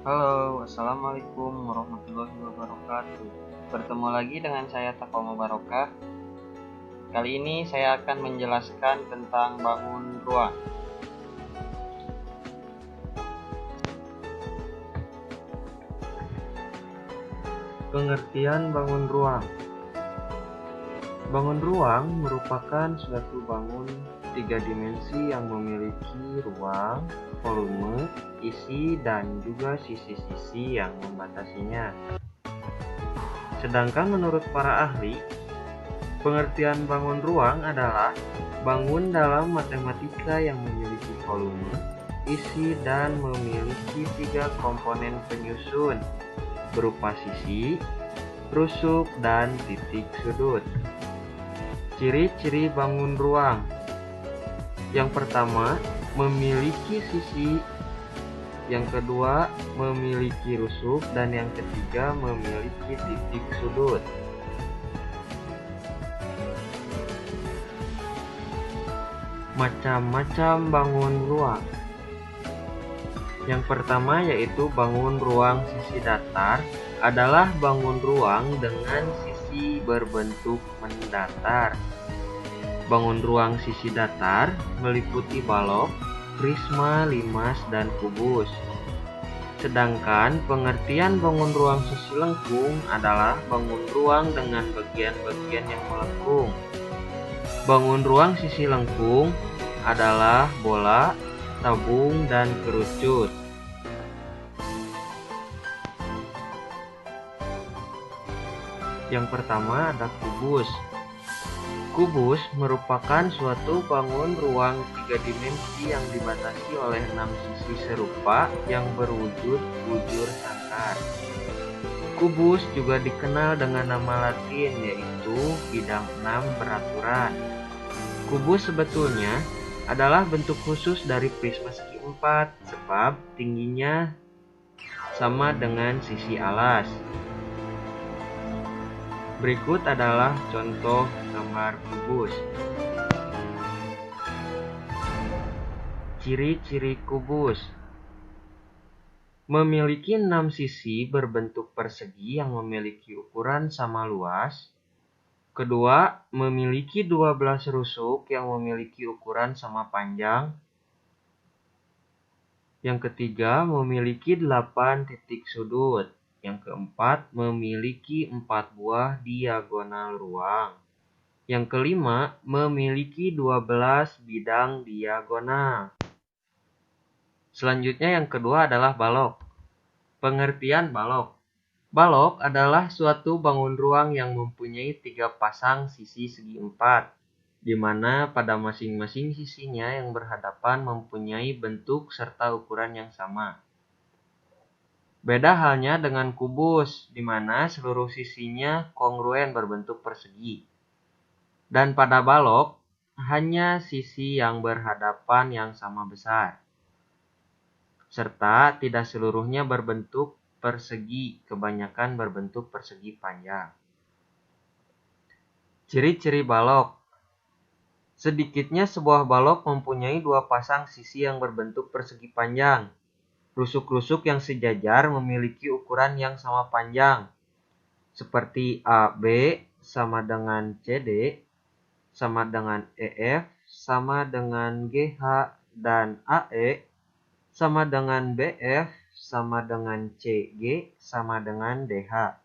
Halo, assalamualaikum warahmatullahi wabarakatuh. Bertemu lagi dengan saya Taqwa Mubarakah. Kali ini saya akan menjelaskan tentang bangun ruang. Pengertian bangun ruang. Bangun ruang merupakan suatu bangun tiga dimensi yang memiliki ruang, volume, isi, dan juga sisi-sisi yang membatasinya. Sedangkan menurut para ahli, pengertian bangun ruang adalah bangun dalam matematika yang memiliki volume, isi, dan memiliki tiga komponen penyusun berupa sisi, rusuk, dan titik sudut. Ciri-ciri bangun ruang. Yang pertama, memiliki sisi. Yang kedua, memiliki rusuk. Dan yang ketiga, memiliki titik sudut. Macam-macam bangun ruang. Yang pertama yaitu bangun ruang sisi datar adalah bangun ruang dengan sisi berbentuk mendatar. Bangun ruang sisi datar meliputi balok, prisma, limas, dan kubus. Sedangkan pengertian bangun ruang sisi lengkung adalah bangun ruang dengan bagian-bagian yang melengkung. Bangun ruang sisi lengkung adalah bola, tabung, dan kerucut. Yang pertama ada kubus. Kubus merupakan suatu bangun ruang tiga dimensi yang dibatasi oleh 6 sisi serupa yang berwujud bujur sangkar. Kubus juga dikenal dengan nama latin yaitu bidang 6 beraturan. Kubus sebetulnya adalah bentuk khusus dari prisma segi 4 sebab tingginya sama dengan sisi alas. Berikut adalah contoh gambar kubus. Ciri-ciri kubus. Memiliki 6 sisi berbentuk persegi yang memiliki ukuran sama luas. Kedua, memiliki 12 rusuk yang memiliki ukuran sama panjang. Yang ketiga, memiliki 8 titik sudut. Yang keempat, memiliki 4 buah diagonal ruang. Yang kelima, memiliki 12 bidang diagonal. Selanjutnya yang kedua adalah balok. Pengertian balok. Balok adalah suatu bangun ruang yang mempunyai 3 pasang sisi segi 4, di mana pada masing-masing sisinya yang berhadapan mempunyai bentuk serta ukuran yang sama. Beda halnya dengan kubus, di mana seluruh sisinya kongruen berbentuk persegi. Dan pada balok, hanya sisi yang berhadapan yang sama besar. Serta tidak seluruhnya berbentuk persegi, kebanyakan berbentuk persegi panjang. Ciri-ciri balok. Sedikitnya sebuah balok mempunyai 2 pasang sisi yang berbentuk persegi panjang. Rusuk-rusuk yang sejajar memiliki ukuran yang sama panjang, seperti AB sama dengan CD, sama dengan EF, sama dengan GH, dan AE, sama dengan BF, sama dengan CG, sama dengan DH.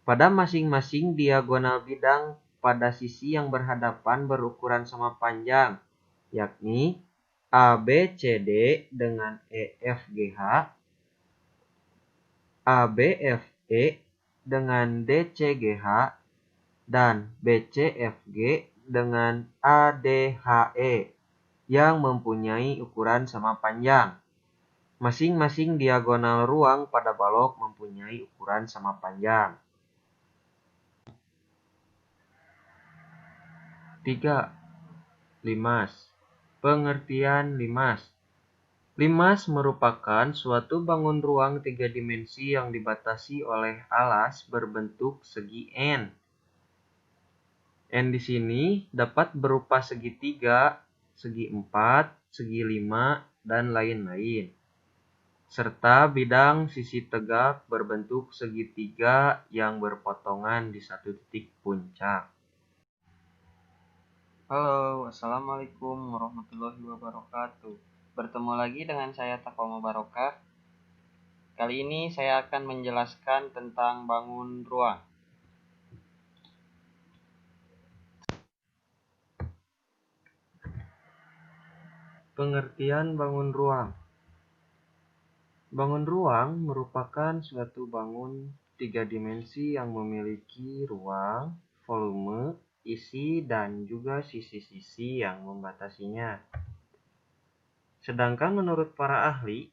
Pada masing-masing diagonal bidang pada sisi yang berhadapan berukuran sama panjang, yakni ABCD dengan EFGH, ABFE dengan DCGH, dan BCFG dengan ADHE yang mempunyai ukuran sama panjang. Masing-masing diagonal ruang pada balok mempunyai ukuran sama panjang. 3. Limas. Pengertian limas. Limas merupakan suatu bangun ruang tiga dimensi yang dibatasi oleh alas berbentuk segi N. N di sini dapat berupa segitiga, segi 4, segi 5, dan lain-lain. serta bidang sisi tegak berbentuk segitiga yang berpotongan di satu titik puncak. Halo, assalamualaikum warahmatullahi wabarakatuh. Bertemu lagi dengan saya Takoma Barokah. Kali ini saya akan menjelaskan tentang bangun ruang. Pengertian bangun ruang. Bangun ruang merupakan suatu bangun tiga dimensi yang memiliki ruang, volume, isi, dan juga sisi-sisi yang membatasinya. Sedangkan menurut para ahli,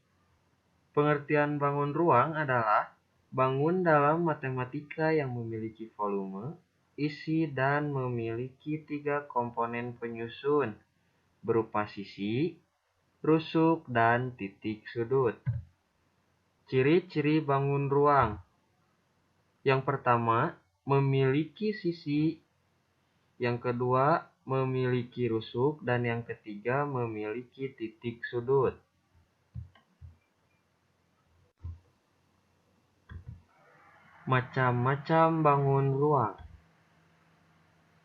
pengertian bangun ruang adalah bangun dalam matematika yang memiliki volume, isi, dan memiliki tiga komponen penyusun berupa sisi, rusuk, dan titik sudut. Ciri-ciri bangun ruang. Yang pertama, memiliki sisi. Yang kedua, memiliki rusuk. Dan yang ketiga, memiliki titik sudut. Macam-macam bangun ruang.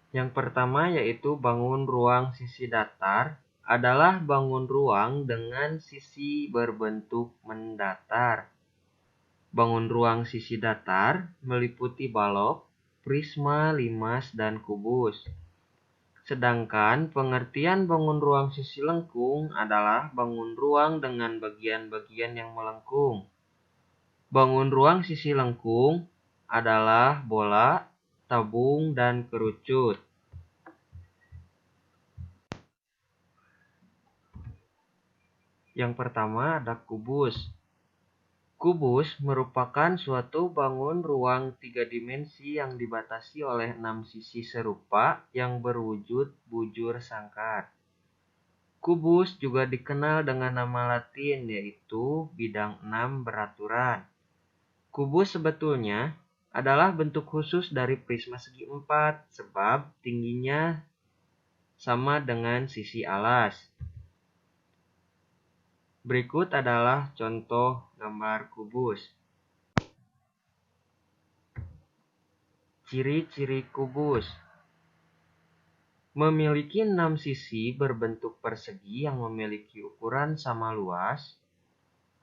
Yang pertama yaitu bangun ruang sisi datar adalah bangun ruang dengan sisi berbentuk mendatar. Bangun ruang sisi datar meliputi balok, prisma, limas, dan kubus. Sedangkan pengertian bangun ruang sisi lengkung adalah bangun ruang dengan bagian-bagian yang melengkung. Bangun ruang sisi lengkung adalah bola, tabung, dan kerucut. Yang pertama ada kubus. Kubus merupakan suatu bangun ruang tiga dimensi yang dibatasi oleh 6 sisi serupa yang berwujud bujur sangkar. Kubus juga dikenal dengan nama latin yaitu bidang 6 beraturan. Kubus sebetulnya adalah bentuk khusus dari prisma segi 4 sebab tingginya sama dengan sisi alas. Berikut adalah contoh gambar kubus. Ciri-ciri kubus. Memiliki 6 sisi berbentuk persegi yang memiliki ukuran sama luas.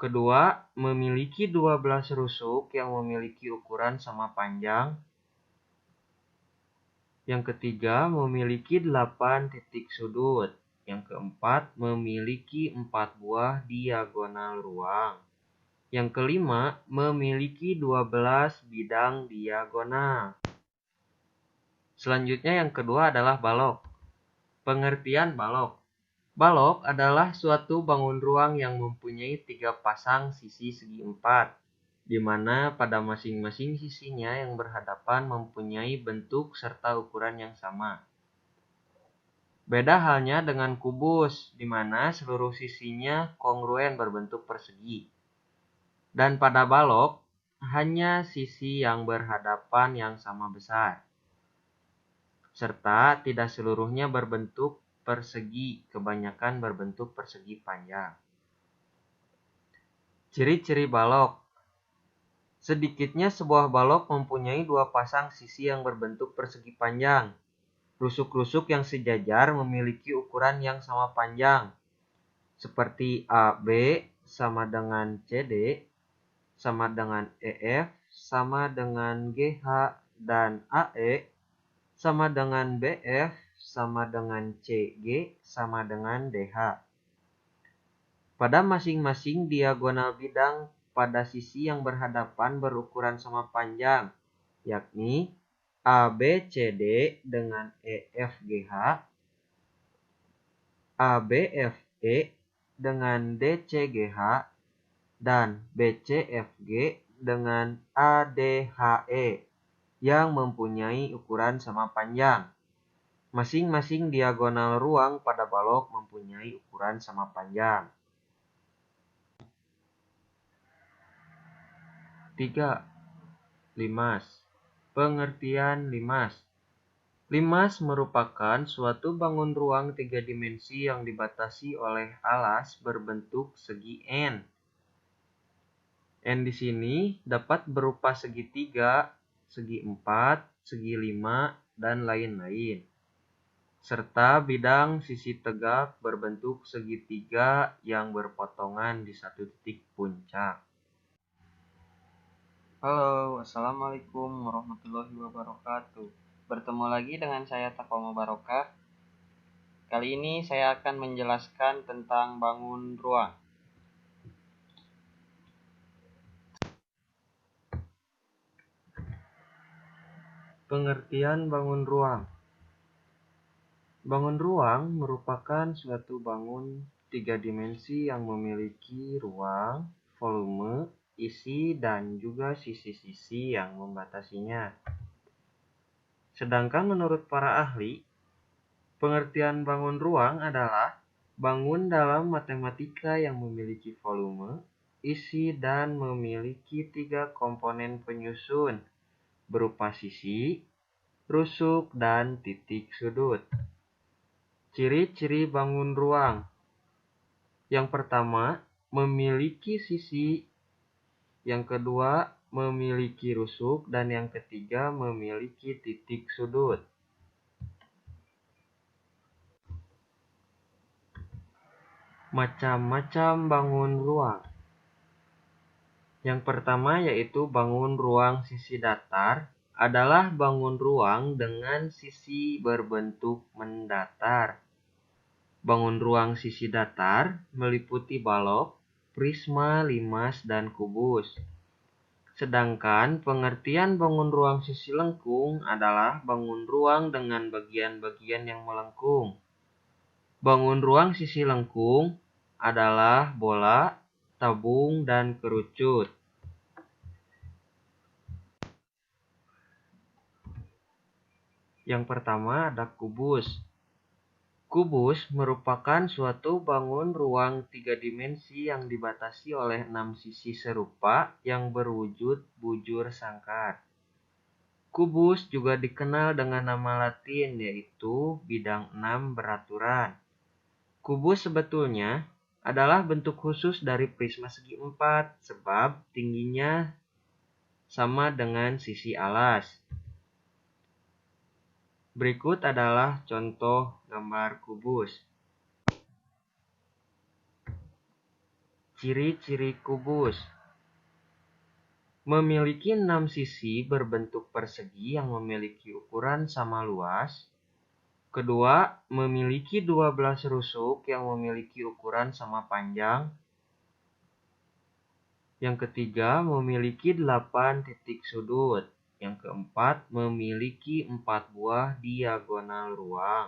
Kedua, memiliki 12 rusuk yang memiliki ukuran sama panjang. Yang ketiga, memiliki 8 titik sudut. Yang keempat, memiliki 4 buah diagonal ruang. Yang kelima, memiliki 12 bidang diagonal. Selanjutnya yang kedua adalah balok. Pengertian balok. Balok adalah suatu bangun ruang yang mempunyai 3 pasang sisi segi 4, di mana pada masing-masing sisinya yang berhadapan mempunyai bentuk serta ukuran yang sama. Beda halnya dengan kubus, di mana seluruh sisinya kongruen berbentuk persegi. Dan pada balok, hanya sisi yang berhadapan yang sama besar. Serta tidak seluruhnya berbentuk persegi, kebanyakan berbentuk persegi panjang. Ciri-ciri balok. Sedikitnya sebuah balok mempunyai 2 pasang sisi yang berbentuk persegi panjang. Rusuk-rusuk yang sejajar memiliki ukuran yang sama panjang, seperti AB sama dengan CD, sama dengan EF, sama dengan GH, dan AE, sama dengan BF, sama dengan CG, sama dengan DH. Pada masing-masing diagonal bidang pada sisi yang berhadapan berukuran sama panjang, yakni ABCD dengan EFGH, ABFE dengan DCGH, dan BCFG dengan ADHE yang mempunyai ukuran sama panjang. Masing-masing diagonal ruang pada balok mempunyai ukuran sama panjang. 3. Limas. Pengertian limas. Limas merupakan suatu bangun ruang tiga dimensi yang dibatasi oleh alas berbentuk segi N. N di sini dapat berupa segitiga, segi 4, segi 5, dan lain-lain. Serta bidang sisi tegak berbentuk segitiga yang berpotongan di satu titik puncak. Halo, Assalamualaikum warahmatullahi wabarakatuh. Bertemu lagi dengan saya Takoma Barokah. Kali ini saya akan menjelaskan tentang bangun ruang. Pengertian bangun ruang. Bangun ruang merupakan suatu bangun tiga dimensi yang memiliki ruang, volume, isi, dan juga sisi-sisi yang membatasinya. Sedangkan menurut para ahli, pengertian bangun ruang adalah bangun dalam matematika yang memiliki volume, isi, dan memiliki tiga komponen penyusun berupa sisi, rusuk, dan titik sudut. Ciri-ciri bangun ruang. Yang pertama, memiliki sisi. Yang kedua, memiliki rusuk. Dan yang ketiga, memiliki titik sudut. Macam-macam bangun ruang. Yang pertama yaitu bangun ruang sisi datar adalah bangun ruang dengan sisi berbentuk mendatar. Bangun ruang sisi datar meliputi balok, prisma, limas, dan kubus. Sedangkan pengertian bangun ruang sisi lengkung adalah bangun ruang dengan bagian-bagian yang melengkung. Bangun ruang sisi lengkung adalah bola, tabung, dan kerucut. Yang pertama ada kubus. Kubus merupakan suatu bangun ruang tiga dimensi yang dibatasi oleh 6 sisi serupa yang berwujud bujur sangkar. Kubus juga dikenal dengan nama latin yaitu bidang 6 beraturan. Kubus sebetulnya adalah bentuk khusus dari prisma segi 4 sebab tingginya sama dengan sisi alas. Berikut adalah contoh gambar kubus. Ciri-ciri kubus. Memiliki 6 sisi berbentuk persegi yang memiliki ukuran sama luas. Kedua, memiliki 12 rusuk yang memiliki ukuran sama panjang. Yang ketiga, memiliki 8 titik sudut. Yang keempat, memiliki 4 buah diagonal ruang.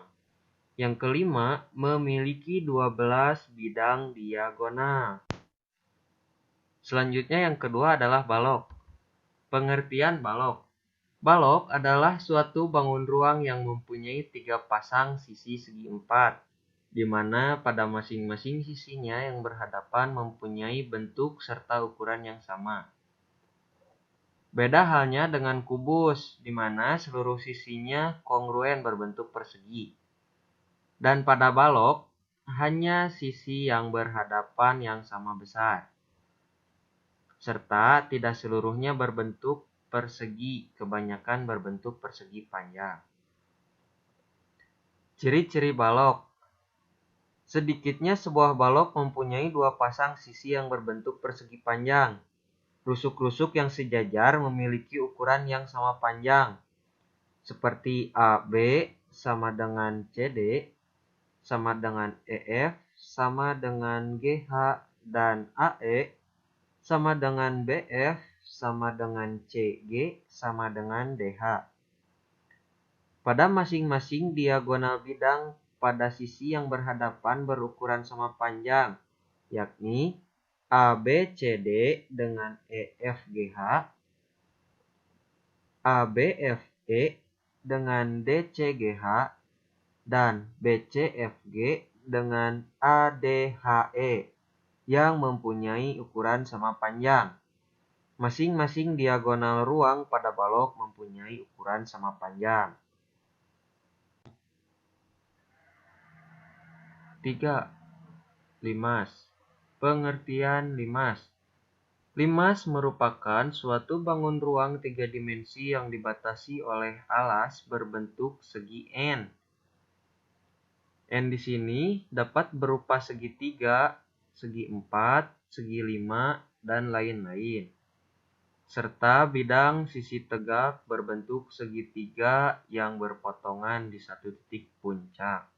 Yang kelima, memiliki 12 bidang diagonal. Selanjutnya yang kedua adalah balok. Pengertian balok. Balok adalah suatu bangun ruang yang mempunyai 3 pasang sisi segi 4, di mana pada masing-masing sisinya yang berhadapan mempunyai bentuk serta ukuran yang sama. Beda halnya dengan kubus, di mana seluruh sisinya kongruen berbentuk persegi. Dan pada balok, hanya sisi yang berhadapan yang sama besar. Serta tidak seluruhnya berbentuk persegi, kebanyakan berbentuk persegi panjang. Ciri-ciri balok. Sedikitnya sebuah balok mempunyai 2 pasang sisi yang berbentuk persegi panjang. Rusuk-rusuk yang sejajar memiliki ukuran yang sama panjang, seperti AB sama dengan CD, sama dengan EF, sama dengan GH, dan AE, sama dengan BF, sama dengan CG, sama dengan DH. Pada masing-masing diagonal bidang pada sisi yang berhadapan berukuran sama panjang, yakni ABCD dengan EFGH, ABFE dengan DCGH, dan BCFG dengan ADHE yang mempunyai ukuran sama panjang. Masing-masing diagonal ruang pada balok mempunyai ukuran sama panjang. 3. Limas. Pengertian limas. Limas merupakan suatu bangun ruang tiga dimensi yang dibatasi oleh alas berbentuk segi N. N di sini dapat berupa segitiga, segi 4, segi 5, dan lain-lain. Serta bidang sisi tegak berbentuk segitiga yang berpotongan di satu titik puncak.